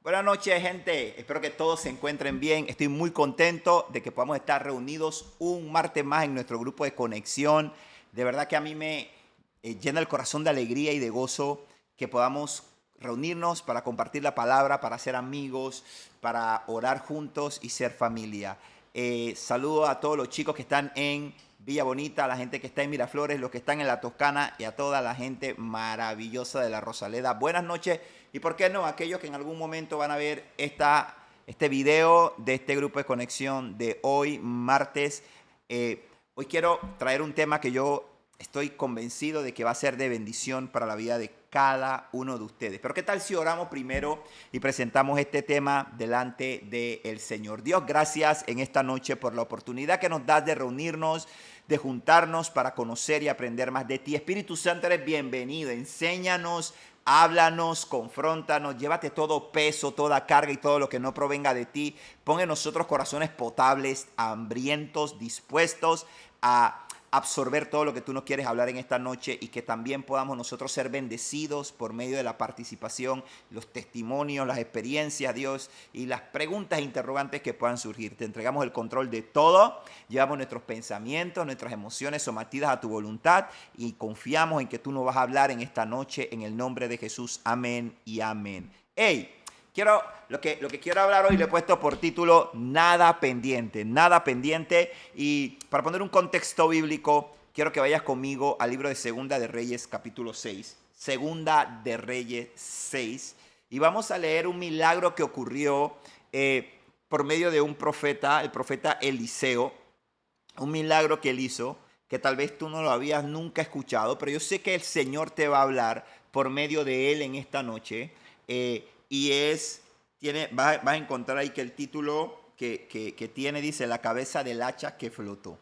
Buenas noches, gente. Espero que todos se encuentren bien. Estoy muy contento de que podamos estar reunidos un martes más en nuestro grupo de conexión. De verdad que a mí me llena el corazón de alegría y de gozo que podamos reunirnos para compartir la palabra, para ser amigos, para orar juntos y ser familia. Saludo a todos los chicos que están en Villa Bonita, a la gente que está en Miraflores, los que están en la Toscana y a toda la gente maravillosa de la Rosaleda. Buenas noches y por qué no, aquellos que en algún momento van a ver este video de este grupo de conexión de hoy, martes. Hoy quiero traer un tema que yo estoy convencido de que va a ser de bendición para la vida de cada uno de ustedes. Pero ¿qué tal si oramos primero y presentamos este tema delante del Señor? Dios, gracias en esta noche por la oportunidad que nos das de reunirnos, de juntarnos para conocer y aprender más de ti. Espíritu Santo, eres bienvenido. Enséñanos, háblanos, confróntanos, llévate todo peso, toda carga y todo lo que no provenga de ti. Pon en nosotros corazones potables, hambrientos, dispuestos a absorber todo lo que tú nos quieres hablar en esta noche y que también podamos nosotros ser bendecidos por medio de la participación, los testimonios, las experiencias, Dios, y las preguntas e interrogantes que puedan surgir. Te entregamos el control de todo, llevamos nuestros pensamientos, nuestras emociones sometidas a tu voluntad y confiamos en que tú nos vas a hablar en esta noche en el nombre de Jesús. Amén y amén. ¡Hey! Lo que quiero hablar hoy le he puesto por título Nada pendiente, nada pendiente. Y para poner un contexto bíblico, quiero que vayas conmigo al libro de Segunda de Reyes, capítulo 6. Segunda de Reyes 6. Y vamos a leer un milagro que ocurrió por medio de un profeta, el profeta Eliseo. Un milagro que él hizo, que tal vez tú no lo habías nunca escuchado, pero yo sé que el Señor te va a hablar por medio de él en esta noche. Vas a encontrar ahí que el título que tiene dice la cabeza del hacha que flotó.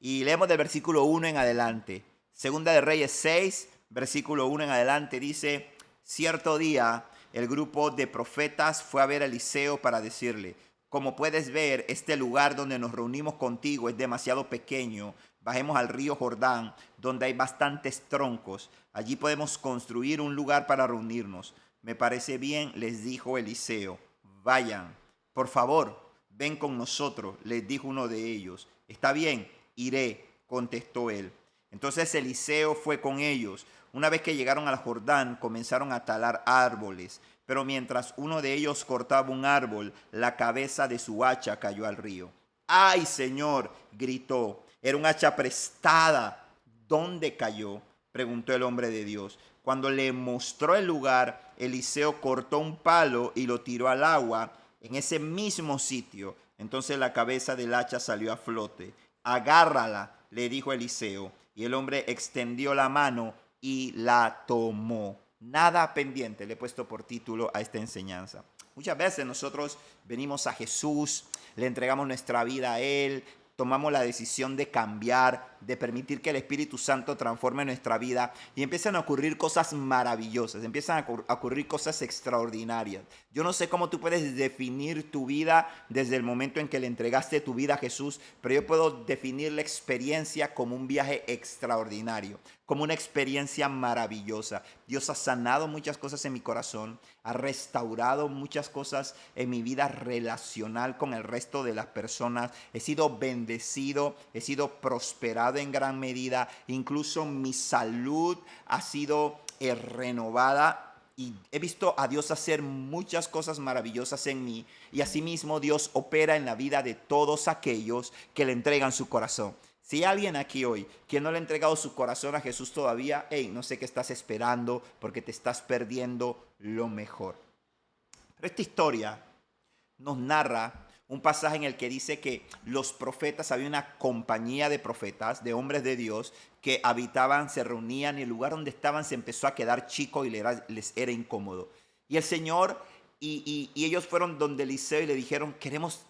Y leemos del versículo 1 en adelante. Segunda de Reyes 6, versículo 1 en adelante dice: cierto día el grupo de profetas fue a ver a Eliseo para decirle: como puedes ver, este lugar donde nos reunimos contigo es demasiado pequeño. Bajemos al río Jordán, donde hay bastantes troncos. Allí podemos construir un lugar para reunirnos. Me parece bien, les dijo Eliseo. Vayan, por favor, ven con nosotros, les dijo uno de ellos. Está bien, iré, contestó él. Entonces Eliseo fue con ellos. Una vez que llegaron al Jordán, comenzaron a talar árboles. Pero mientras uno de ellos cortaba un árbol, la cabeza de su hacha cayó al río. ¡Ay, Señor!, gritó. Era un hacha prestada. ¿Dónde cayó?, preguntó el hombre de Dios. Cuando le mostró el lugar, Eliseo cortó un palo y lo tiró al agua en ese mismo sitio. Entonces la cabeza del hacha salió a flote. Agárrala, le dijo Eliseo. Y el hombre extendió la mano y la tomó. Nada pendiente, le he puesto por título a esta enseñanza. Muchas veces nosotros venimos a Jesús, le entregamos nuestra vida a Él, tomamos la decisión de cambiar, de permitir que el Espíritu Santo transforme nuestra vida y empiezan a ocurrir cosas maravillosas, empiezan a ocurrir cosas extraordinarias. Yo no sé cómo tú puedes definir tu vida desde el momento en que le entregaste tu vida a Jesús, pero yo puedo definir la experiencia como un viaje extraordinario, como una experiencia maravillosa. Dios ha sanado muchas cosas en mi corazón, ha restaurado muchas cosas en mi vida relacional con el resto de las personas. He sido bendecido, he sido prosperado en gran medida. Incluso mi salud ha sido renovada. Y he visto a Dios hacer muchas cosas maravillosas en mí. Y asimismo Dios opera en la vida de todos aquellos que le entregan su corazón. Si hay alguien aquí hoy que no le ha entregado su corazón a Jesús todavía, hey, no sé qué estás esperando porque te estás perdiendo lo mejor. Pero esta historia nos narra un pasaje en el que dice que los profetas, había una compañía de profetas, de hombres de Dios, que habitaban, se reunían y el lugar donde estaban se empezó a quedar chico y les era incómodo. Y el Señor y ellos fueron donde Eliseo y le dijeron: queremos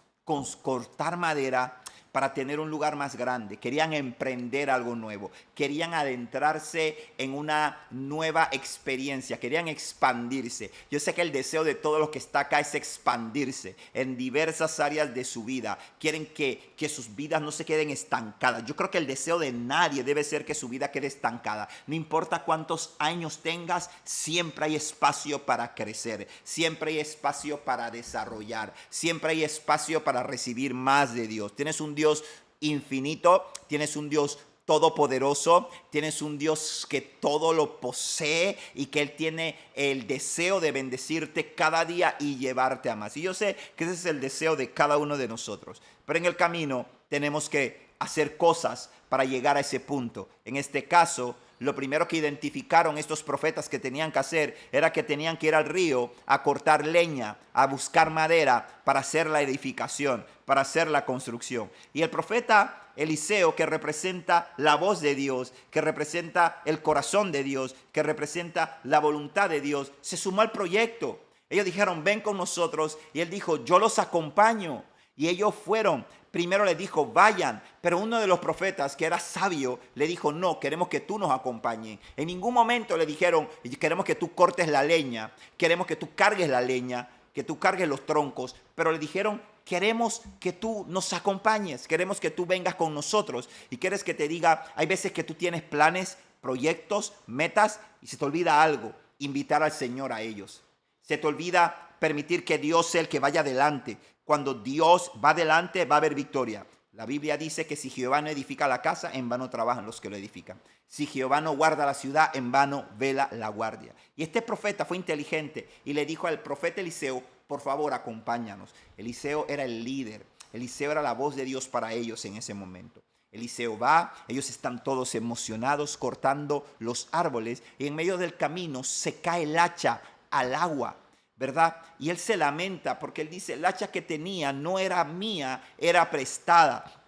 cortar madera para tener un lugar más grande, querían emprender algo nuevo, querían adentrarse en una nueva experiencia, querían expandirse. Yo sé que el deseo de todos los que está acá es expandirse en diversas áreas de su vida. Quieren que sus vidas no se queden estancadas. Yo creo que el deseo de nadie debe ser que su vida quede estancada. No importa cuántos años tengas, siempre hay espacio para crecer, siempre hay espacio para desarrollar, siempre hay espacio para recibir más de Dios. Tienes un Dios infinito, tienes un Dios todopoderoso, tienes un Dios que todo lo posee y que Él tiene el deseo de bendecirte cada día y llevarte a más. Y yo sé que ese es el deseo de cada uno de nosotros, pero en el camino tenemos que hacer cosas para llegar a ese punto. En este caso, lo primero que identificaron estos profetas que tenían que hacer era que tenían que ir al río a cortar leña, a buscar madera para hacer la edificación, para hacer la construcción. Y el profeta Eliseo, que representa la voz de Dios, que representa el corazón de Dios, que representa la voluntad de Dios, se sumó al proyecto. Ellos dijeron, ven con nosotros. Y él dijo, yo los acompaño. Y ellos fueron. Primero le dijo, vayan, pero uno de los profetas que era sabio le dijo, no, queremos que tú nos acompañes. En ningún momento le dijeron, queremos que tú cortes la leña, queremos que tú cargues la leña, que tú cargues los troncos, pero le dijeron, queremos que tú nos acompañes, queremos que tú vengas con nosotros. Y quieres que te diga, hay veces que tú tienes planes, proyectos, metas y se te olvida algo, invitar al Señor a ellos. Se te olvida permitir que Dios sea el que vaya adelante. Cuando Dios va adelante, va a haber victoria. La Biblia dice que si Jehová no edifica la casa, en vano trabajan los que lo edifican. Si Jehová no guarda la ciudad, en vano vela la guardia. Y este profeta fue inteligente y le dijo al profeta Eliseo, por favor, acompáñanos. Eliseo era el líder. Eliseo era la voz de Dios para ellos en ese momento. Eliseo va, ellos están todos emocionados cortando los árboles y en medio del camino se cae el hacha al agua, ¿verdad? Y él se lamenta porque él dice, el hacha que tenía no era mía, era prestada.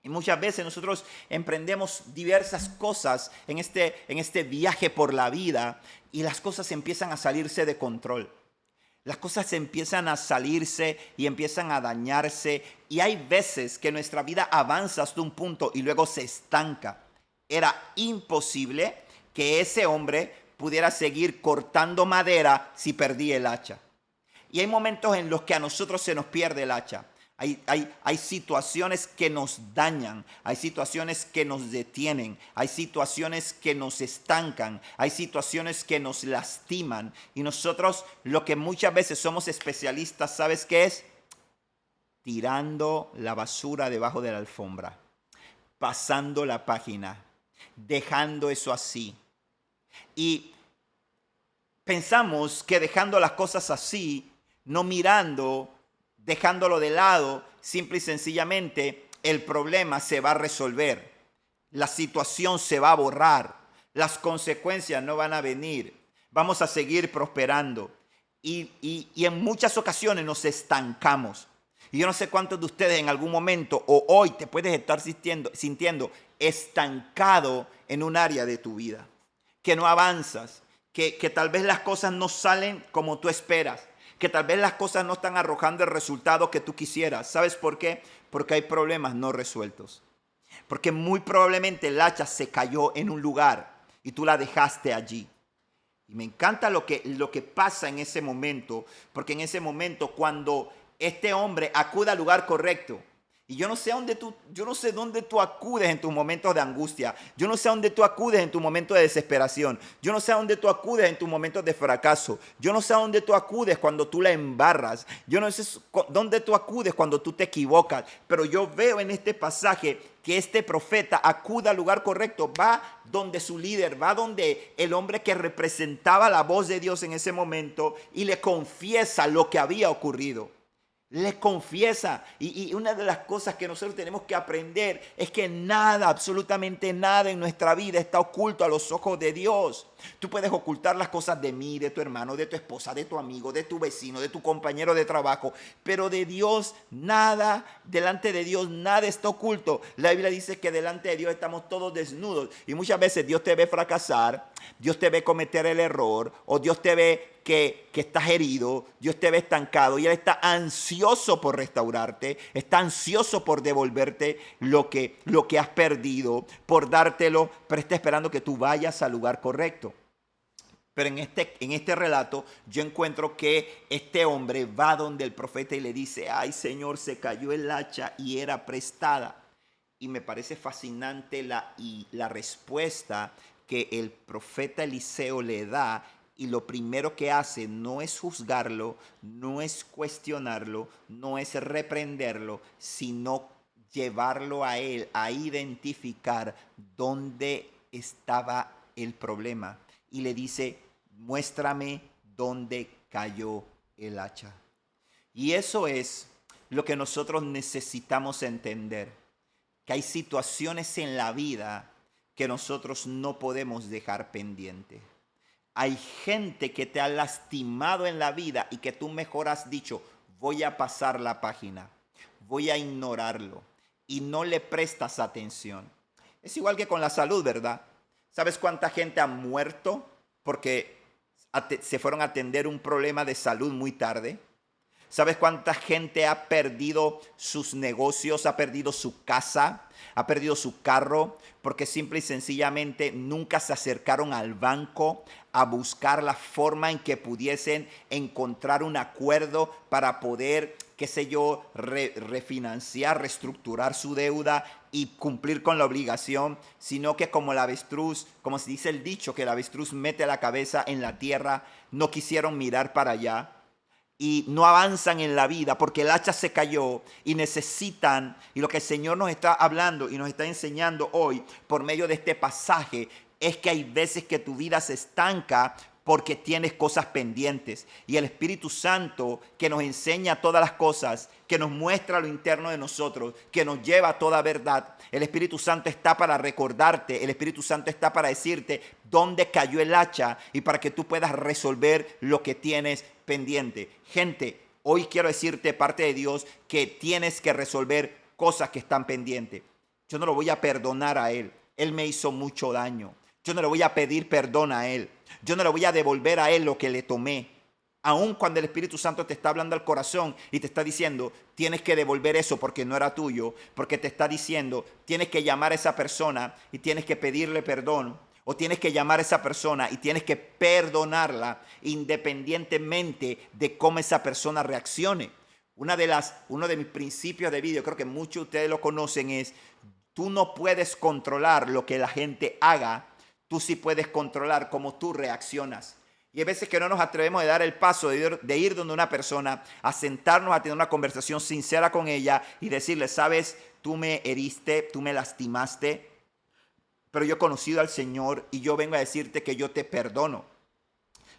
Y muchas veces nosotros emprendemos diversas cosas en este viaje por la vida y las cosas empiezan a salirse de control. Las cosas empiezan a salirse y empiezan a dañarse. Y hay veces que nuestra vida avanza hasta un punto y luego se estanca. Era imposible que ese hombre pudiera seguir cortando madera si perdía el hacha. Y hay momentos en los que a nosotros se nos pierde el hacha. Hay situaciones que nos dañan, hay situaciones que nos detienen, hay situaciones que nos estancan, hay situaciones que nos lastiman. Y nosotros lo que muchas veces somos especialistas, ¿sabes qué es? Tirando la basura debajo de la alfombra, pasando la página, dejando eso así. Y pensamos que dejando las cosas así, no mirando, dejándolo de lado, simple y sencillamente el problema se va a resolver, la situación se va a borrar, las consecuencias no van a venir, vamos a seguir prosperando y en muchas ocasiones nos estancamos. Y yo no sé cuántos de ustedes en algún momento o hoy te puedes estar sintiendo estancado en un área de tu vida, que no avanzas, que tal vez las cosas no salen como tú esperas, que tal vez las cosas no están arrojando el resultado que tú quisieras. ¿Sabes por qué? Porque hay problemas no resueltos. Porque muy probablemente el hacha se cayó en un lugar y tú la dejaste allí. Y me encanta lo que pasa en ese momento, porque en ese momento cuando este hombre acude al lugar correcto, y yo no sé dónde tú acudes en tus momentos de angustia. Yo no sé a dónde tú acudes en tu momento de desesperación. Yo no sé a dónde tú acudes en tus momentos de fracaso. Yo no sé a dónde tú acudes cuando tú la embarras. Yo no sé dónde tú acudes cuando tú te equivocas. Pero yo veo en este pasaje que este profeta acude al lugar correcto. Va donde su líder, va donde el hombre que representaba la voz de Dios en ese momento y le confiesa lo que había ocurrido. Le confiesa. Y una de las cosas que nosotros tenemos que aprender es que nada, absolutamente nada en nuestra vida está oculto a los ojos de Dios. Tú puedes ocultar las cosas de mí, de tu hermano, de tu esposa, de tu amigo, de tu vecino, de tu compañero de trabajo. Pero de Dios nada, delante de Dios nada está oculto. La Biblia dice que delante de Dios estamos todos desnudos. Y muchas veces Dios te ve fracasar, Dios te ve cometer el error, o Dios te ve que estás herido, Dios te ve estancado y Él está ansioso por restaurarte, está ansioso por devolverte lo que has perdido, por dártelo, pero está esperando que tú vayas al lugar correcto. Pero en este relato yo encuentro que este hombre va donde el profeta y le dice, ay Señor, se cayó el hacha y era prestada. Y me parece fascinante la respuesta que el profeta Eliseo le da. Y lo primero que hace no es juzgarlo, no es cuestionarlo, no es reprenderlo, sino llevarlo a él a identificar dónde estaba el problema. Y le dice, muéstrame dónde cayó el hacha. Y eso es lo que nosotros necesitamos entender, que hay situaciones en la vida que nosotros no podemos dejar pendiente. Hay gente que te ha lastimado en la vida y que tú mejor has dicho, voy a pasar la página, voy a ignorarlo y no le prestas atención. Es igual que con la salud, ¿verdad? ¿Sabes cuánta gente ha muerto porque se fueron a atender un problema de salud muy tarde? ¿Sabes cuánta gente ha perdido sus negocios, ha perdido su casa, ha perdido su carro? Porque simple y sencillamente nunca se acercaron al banco a buscar la forma en que pudiesen encontrar un acuerdo para poder, qué sé yo, refinanciar, reestructurar su deuda y cumplir con la obligación, sino que como el avestruz, como se dice el dicho, que el avestruz mete la cabeza en la tierra, no quisieron mirar para allá. Y no avanzan en la vida porque el hacha se cayó y necesitan, y lo que el Señor nos está hablando y nos está enseñando hoy por medio de este pasaje, es que hay veces que tu vida se estanca porque tienes cosas pendientes. Y el Espíritu Santo, que nos enseña todas las cosas, que nos muestra lo interno de nosotros, que nos lleva a toda verdad, el Espíritu Santo está para recordarte, el Espíritu Santo está para decirte dónde cayó el hacha y para que tú puedas resolver lo que tienes pendiente. Gente, hoy quiero decirte parte de Dios que tienes que resolver cosas que están pendientes. Yo no lo voy a perdonar a Él. Él me hizo mucho daño. Yo no le voy a pedir perdón a Él. Yo no le voy a devolver a Él lo que le tomé. Aun cuando el Espíritu Santo te está hablando al corazón y te está diciendo, tienes que devolver eso porque no era tuyo, porque te está diciendo, tienes que llamar a esa persona y tienes que pedirle perdón, o tienes que llamar a esa persona y tienes que perdonarla independientemente de cómo esa persona reaccione. Uno de mis principios de vida, yo creo que muchos de ustedes lo conocen, es, tú no puedes controlar lo que la gente haga, tú sí puedes controlar cómo tú reaccionas. Y hay veces que no nos atrevemos a dar el paso de ir donde una persona, a sentarnos, a tener una conversación sincera con ella y decirle, sabes, tú me heriste, tú me lastimaste, pero yo he conocido al Señor y yo vengo a decirte que yo te perdono.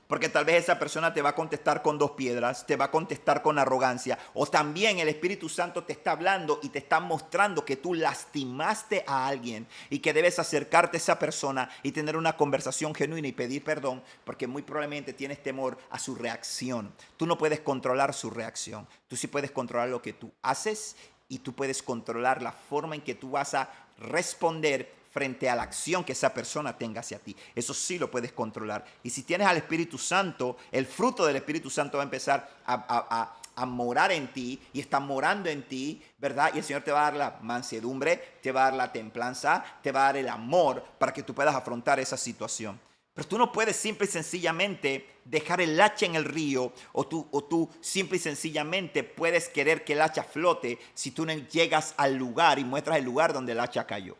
Porque tal vez esa persona te va a contestar con dos piedras, te va a contestar con arrogancia. O también el Espíritu Santo te está hablando y te está mostrando que tú lastimaste a alguien y que debes acercarte a esa persona y tener una conversación genuina y pedir perdón, porque muy probablemente tienes temor a su reacción. Tú no puedes controlar su reacción. Tú sí puedes controlar lo que tú haces y tú puedes controlar la forma en que tú vas a responder frente a la acción que esa persona tenga hacia ti. Eso sí lo puedes controlar. Y si tienes al Espíritu Santo, el fruto del Espíritu Santo va a empezar a morar en ti y está morando en ti, ¿verdad? Y el Señor te va a dar la mansedumbre, te va a dar la templanza, te va a dar el amor para que tú puedas afrontar esa situación. Pero tú no puedes simple y sencillamente dejar el hacha en el río o tú simple y sencillamente puedes querer que el hacha flote si tú no llegas al lugar y muestras el lugar donde el hacha cayó.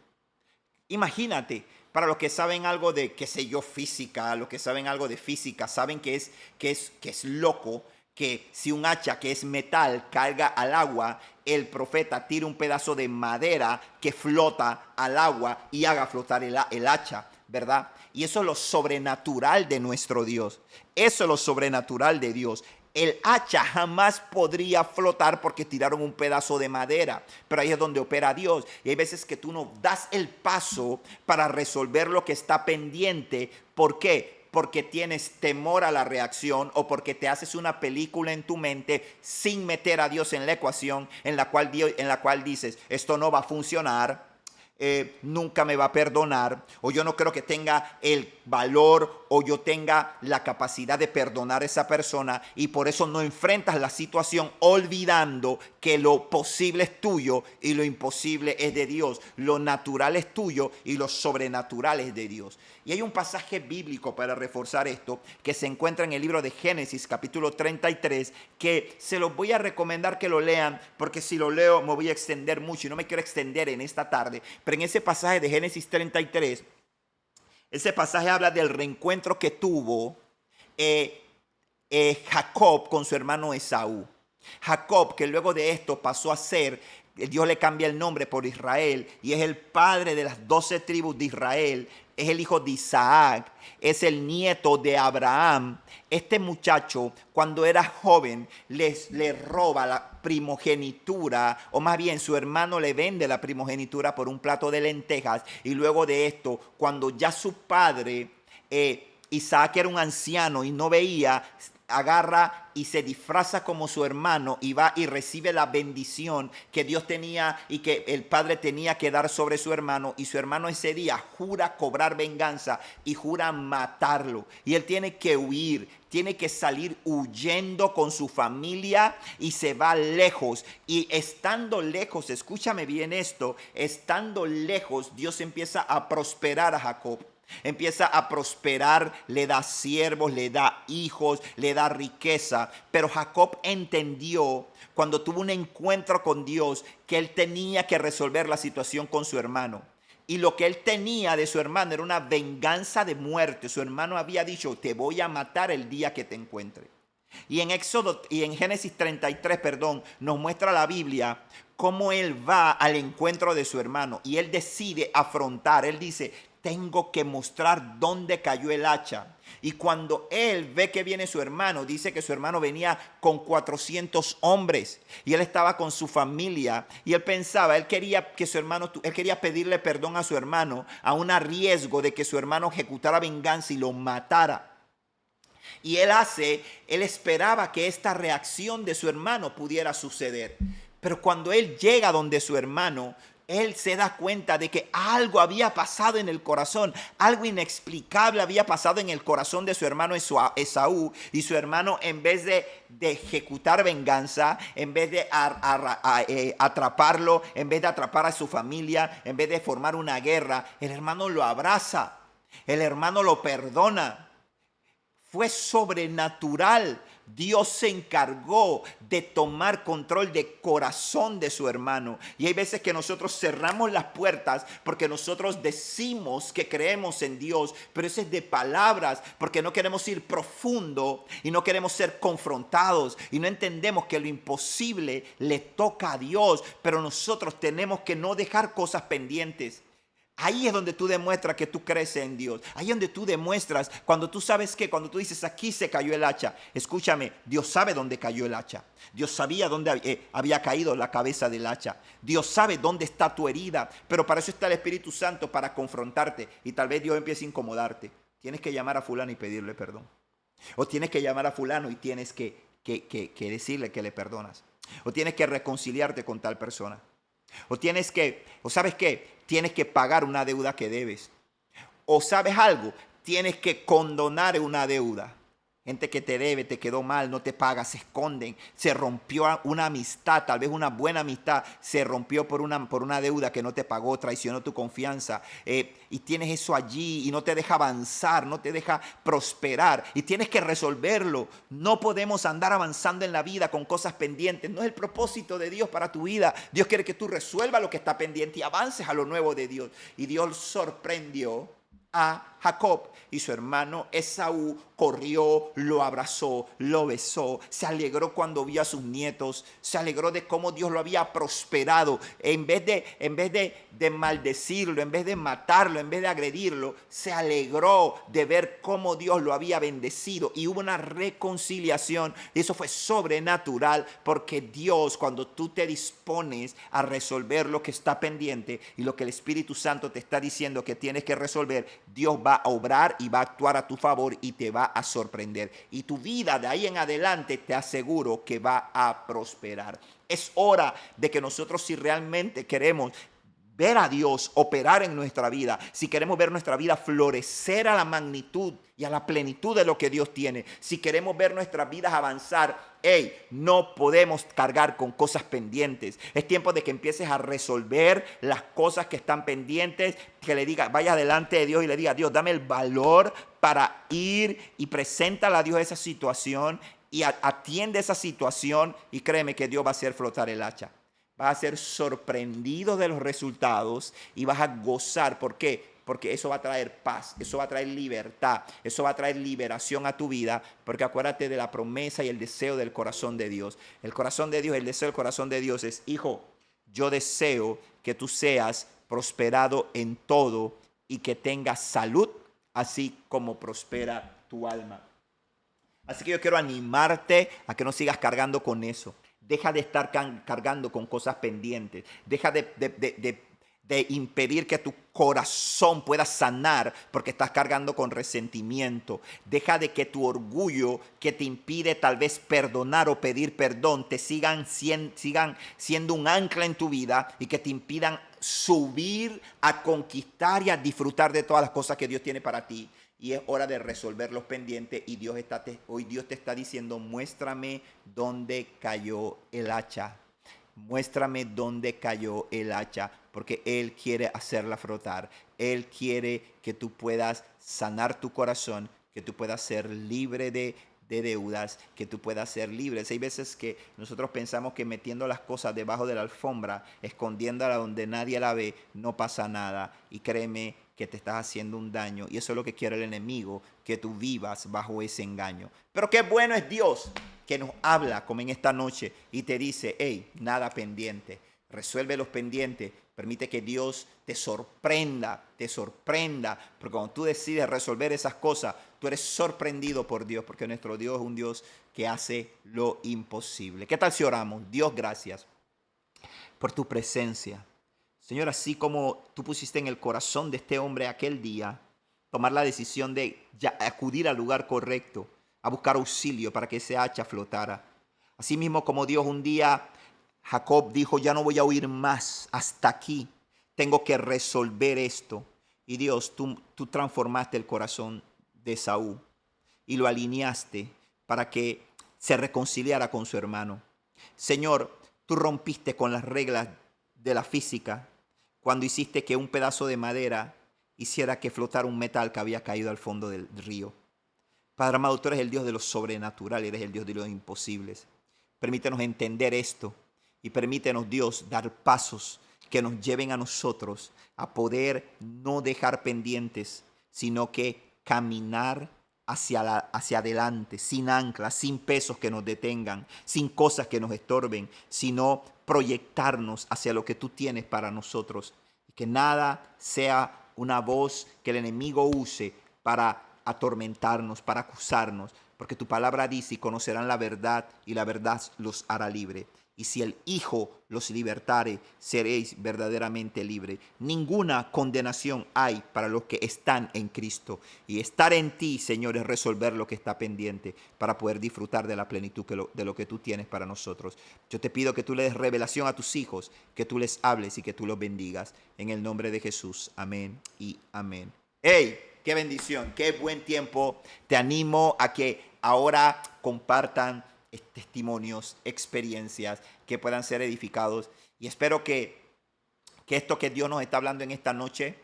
Imagínate, para los que saben algo de, qué sé yo, física, los que saben algo de física, saben que es loco que si un hacha que es metal caiga al agua, el profeta tira un pedazo de madera que flota al agua y haga flotar el hacha. ¿verdad? Y eso es lo sobrenatural de nuestro Dios. Eso es lo sobrenatural de Dios. El hacha jamás podría flotar porque tiraron un pedazo de madera, pero ahí es donde opera Dios. Y hay veces que tú no das el paso para resolver lo que está pendiente. ¿Por qué? Porque tienes temor a la reacción o porque te haces una película en tu mente sin meter a Dios en la ecuación, en la cual dices, esto no va a funcionar. Nunca me va a perdonar, o yo no creo que tenga el valor o yo tenga la capacidad de perdonar a esa persona, y por eso no enfrentas la situación olvidando que lo posible es tuyo y lo imposible es de Dios, lo natural es tuyo y lo sobrenatural es de Dios. Y hay un pasaje bíblico para reforzar esto que se encuentra en el libro de Génesis capítulo 33, que se los voy a recomendar que lo lean, porque si lo leo me voy a extender mucho y no me quiero extender en esta tarde. Pero en ese pasaje de Génesis 33, ese pasaje habla del reencuentro que tuvo Jacob con su hermano Esaú. Jacob, que luego de esto pasó a ser, Dios le cambia el nombre por Israel, y es el padre de las 12 tribus de Israel, es el hijo de Isaac, es el nieto de Abraham. Este muchacho, cuando era joven, le roba la primogenitura, o más bien su hermano le vende la primogenitura por un plato de lentejas, y luego de esto, cuando ya su padre, Isaac, era un anciano y no veía, agarra y se disfraza como su hermano y va y recibe la bendición que Dios tenía y que el padre tenía que dar sobre su hermano, y su hermano ese día jura cobrar venganza y jura matarlo, y él tiene que huir, tiene que salir huyendo con su familia y se va lejos. Y estando lejos, escúchame bien esto, estando lejos, Dios empieza a prosperar a Jacob. Empieza a prosperar, le da siervos, le da hijos, le da riqueza. Pero Jacob entendió, cuando tuvo un encuentro con Dios, que él tenía que resolver la situación con su hermano. Y lo que él tenía de su hermano era una venganza de muerte. Su hermano había dicho, te voy a matar el día que te encuentre. Y en Génesis 33, nos muestra la Biblia cómo él va al encuentro de su hermano y él decide afrontar. Él dice, tengo que mostrar dónde cayó el hacha. Y cuando él ve que viene su hermano, dice que su hermano venía con 400 hombres y él estaba con su familia, y él pensaba, él quería pedirle perdón a su hermano a un riesgo de que su hermano ejecutara venganza y lo matara. Y él esperaba que esta reacción de su hermano pudiera suceder. Pero cuando él llega donde su hermano, él se da cuenta de que algo había pasado en el corazón, algo inexplicable había pasado en el corazón de su hermano Esaú, y su hermano, en vez de ejecutar venganza, en vez de atraparlo, en vez de atrapar a su familia, en vez de formar una guerra, el hermano lo abraza, el hermano lo perdona. Fue sobrenatural. Dios se encargó de tomar control del corazón de su hermano. Y hay veces que nosotros cerramos las puertas porque nosotros decimos que creemos en Dios, pero eso es de palabras, porque no queremos ir profundo y no queremos ser confrontados y no entendemos que lo imposible le toca a Dios, pero nosotros tenemos que no dejar cosas pendientes. Ahí es donde tú demuestras que tú crees en Dios. Ahí es donde tú demuestras, cuando tú sabes que, cuando tú dices, aquí se cayó el hacha. Escúchame, Dios sabe dónde cayó el hacha. Dios sabía dónde había caído la cabeza del hacha. Dios sabe dónde está tu herida. Pero para eso está el Espíritu Santo, para confrontarte. Y tal vez Dios empiece a incomodarte. Tienes que llamar a fulano y pedirle perdón. O tienes que llamar a fulano y tienes que decirle que le perdonas. O tienes que reconciliarte con tal persona. O sabes qué, tienes que pagar una deuda que debes. O sabes algo, tienes que condonar una deuda. Gente que te debe, te quedó mal, no te paga, se esconden. Se rompió una amistad, tal vez una buena amistad, se rompió por una deuda que no te pagó, traicionó tu confianza. Y tienes eso allí y no te deja avanzar, no te deja prosperar. Y tienes que resolverlo. No podemos andar avanzando en la vida con cosas pendientes. No es el propósito de Dios para tu vida. Dios quiere que tú resuelvas lo que está pendiente y avances a lo nuevo de Dios. Y Dios sorprendió a Jacob. Y su hermano Esaú corrió, lo abrazó, lo besó, se alegró cuando vio a sus nietos, se alegró de cómo Dios lo había prosperado. En vez de maldecirlo, en vez de matarlo, en vez de agredirlo, se alegró de ver cómo Dios lo había bendecido. Y hubo una reconciliación. Y eso fue sobrenatural, porque Dios, cuando tú te dispones a resolver lo que está pendiente y lo que el Espíritu Santo te está diciendo que tienes que resolver, Dios va a obrar y va a actuar a tu favor y te va a sorprender. Y tu vida de ahí en adelante, te aseguro que va a prosperar. Es hora de que nosotros, si realmente queremos ver a Dios operar en nuestra vida, si queremos ver nuestra vida florecer a la magnitud y a la plenitud de lo que Dios tiene, si queremos ver nuestras vidas avanzar, no podemos cargar con cosas pendientes. Es tiempo de que empieces a resolver las cosas que están pendientes, que le diga, vaya delante de Dios y le diga, Dios, dame el valor para ir y preséntale a Dios esa situación y atiende esa situación, y créeme que Dios va a hacer flotar el hacha. Vas a ser sorprendido de los resultados y vas a gozar. ¿Por qué? Porque eso va a traer paz, eso va a traer libertad, eso va a traer liberación a tu vida, porque acuérdate de la promesa y el deseo del corazón de Dios. El corazón de Dios, el deseo del corazón de Dios es, hijo, yo deseo que tú seas prosperado en todo y que tengas salud, así como prospera tu alma. Así que yo quiero animarte a que no sigas cargando con eso. Deja de estar cargando con cosas pendientes. Deja de impedir que tu corazón pueda sanar porque estás cargando con resentimiento. Deja de que tu orgullo, que te impide tal vez perdonar o pedir perdón, te sigan siendo un ancla en tu vida y que te impidan subir a conquistar y a disfrutar de todas las cosas que Dios tiene para ti. Y es hora de resolver los pendientes. Y hoy Dios te está diciendo, muéstrame dónde cayó el hacha. Muéstrame dónde cayó el hacha, porque Él quiere hacerla frotar. Él quiere que tú puedas sanar tu corazón, que tú puedas ser libre de deudas, que tú puedas ser libre. Hay veces que nosotros pensamos que metiendo las cosas debajo de la alfombra, escondiéndola donde nadie la ve, no pasa nada. Y créeme que te estás haciendo un daño, y eso es lo que quiere el enemigo, que tú vivas bajo ese engaño. Pero qué bueno es Dios, que nos habla como en esta noche y te dice, nada pendiente, resuelve los pendientes, permite que Dios te sorprenda, porque cuando tú decides resolver esas cosas, tú eres sorprendido por Dios, porque nuestro Dios es un Dios que hace lo imposible. ¿Qué tal si oramos? Dios, gracias por tu presencia. Señor, así como tú pusiste en el corazón de este hombre aquel día, tomar la decisión de acudir al lugar correcto, a buscar auxilio para que ese hacha flotara. Así mismo como Dios un día, Jacob dijo, ya no voy a huir más, hasta aquí, tengo que resolver esto. Y Dios, tú transformaste el corazón de Esaú y lo alineaste para que se reconciliara con su hermano. Señor, tú rompiste con las reglas de la física cuando hiciste que un pedazo de madera hiciera que flotara un metal que había caído al fondo del río. Padre amado, tú eres el Dios de lo sobrenatural, eres el Dios de los imposibles. Permítenos entender esto y permítenos, Dios, dar pasos que nos lleven a nosotros a poder no dejar pendientes, sino que caminar hacia adelante, sin anclas, sin pesos que nos detengan, sin cosas que nos estorben, sino proyectarnos hacia lo que tú tienes para nosotros. Y que nada sea una voz que el enemigo use para atormentarnos, para acusarnos, porque tu palabra dice, y conocerán la verdad, y la verdad los hará libre. Y si el Hijo los libertare, seréis verdaderamente libres. Ninguna condenación hay para los que están en Cristo. Y estar en ti, Señor, es resolver lo que está pendiente para poder disfrutar de la plenitud de lo que tú tienes para nosotros. Yo te pido que tú le des revelación a tus hijos, que tú les hables y que tú los bendigas. En el nombre de Jesús. Amén y amén. ¡Hey! ¡Qué bendición! ¡Qué buen tiempo! Te animo a que ahora compartan testimonios, experiencias que puedan ser edificados. Y espero que esto que Dios nos está hablando en esta noche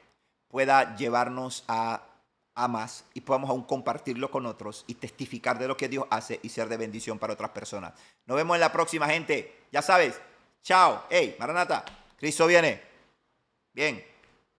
pueda llevarnos a más y podamos aún compartirlo con otros y testificar de lo que Dios hace y ser de bendición para otras personas. Nos vemos en la próxima, gente. Ya sabes. Chao. Hey, Maranata. Cristo viene. Bien.